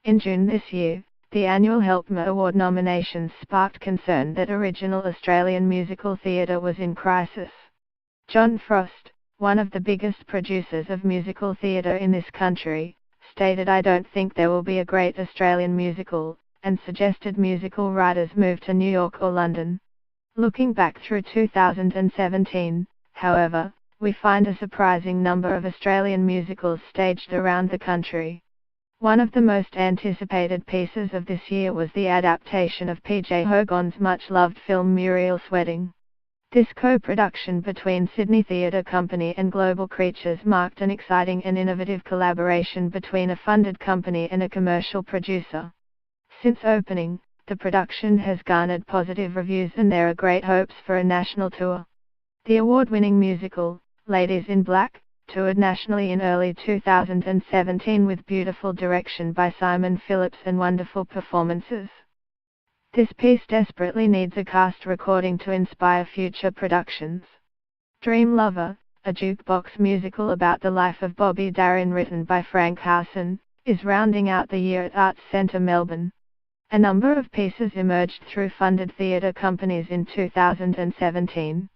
In June this year, the annual Helpma Award nominations sparked concern that original Australian musical theatre was in crisis. John Frost, one of the biggest producers of musical theatre in this country, stated, "I don't think there will be a great Australian musical," and suggested musical writers move to New York or London. Looking back through 2017, however, we find a surprising number of Australian musicals staged around the country. One of the most anticipated pieces of this year was the adaptation of P.J. Hogan's much-loved film Muriel's Wedding. This co-production between Sydney Theatre Company and Global Creatures marked an exciting and innovative collaboration between a funded company and a commercial producer. Since opening, the production has garnered positive reviews and there are great hopes for a national tour. The award-winning musical, Ladies in Black, toured nationally in early 2017 with beautiful direction by Simon Phillips and wonderful performances. This piece desperately needs a cast recording to inspire future productions. Dream Lover, a jukebox musical about the life of Bobby Darin written by Frank Howson, is rounding out the year at Arts Centre Melbourne. A number of pieces emerged through funded theatre companies in 2017.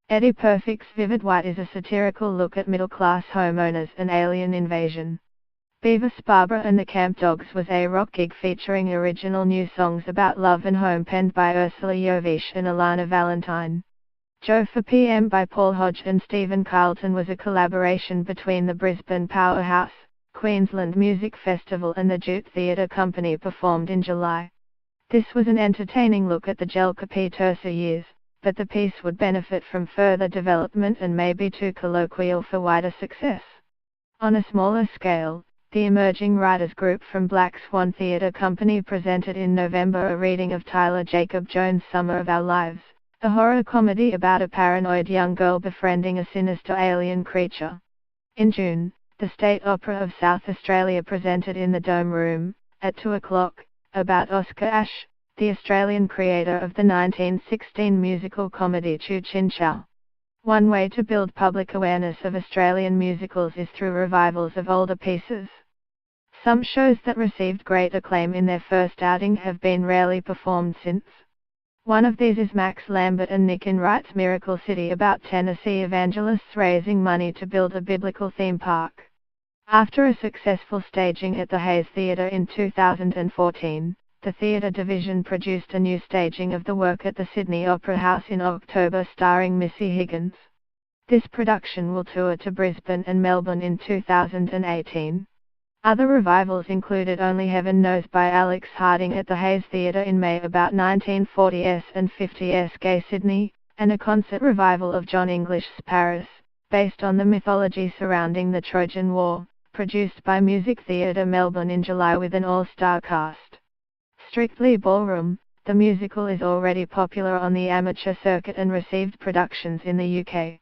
Eddie Perfect's Vivid White is a satirical look at middle-class homeowners and alien invasion. Beavis Barbara and the Camp Dogs was a rock gig featuring original new songs about love and home penned by Ursula Jovish and Alana Valentine. Joe for PM by Paul Hodge and Stephen Carlton was a collaboration between the Brisbane powerhouse, Queensland Music Festival and the Jute Theatre Company, performed in July. This was an entertaining look at the Jelka Petersa years, but the piece would benefit from further development and may be too colloquial for wider success. On a smaller scale, the emerging writers group from Black Swan Theatre Company presented in November a reading of Tyler Jacob Jones' Summer of Our Lives, a horror comedy about a paranoid young girl befriending a sinister alien creature. In June, the State Opera of South Australia presented in the Dome Room, at 2 o'clock, about Oscar Ashe, the Australian creator of the 1916 musical comedy Chu Chin Chow. One way to build public awareness of Australian musicals is through revivals of older pieces. Some shows that received great acclaim in their first outing have been rarely performed since. One of these is Max Lambert and Nick Enright's Miracle City, about Tennessee evangelists raising money to build a biblical theme park. After a successful staging at the Hayes Theatre in 2014, the theatre division produced a new staging of the work at the Sydney Opera House in October starring Missy Higgins. This production will tour to Brisbane and Melbourne in 2018. Other revivals included Only Heaven Knows by Alex Harding at the Hayes Theatre in May, about 1940s and 50s Gay Sydney, and a concert revival of John English's Paris, based on the mythology surrounding the Trojan War, produced by Music Theatre Melbourne in July with an all-star cast. Strictly Ballroom, the musical is already popular on the amateur circuit and received productions in the UK.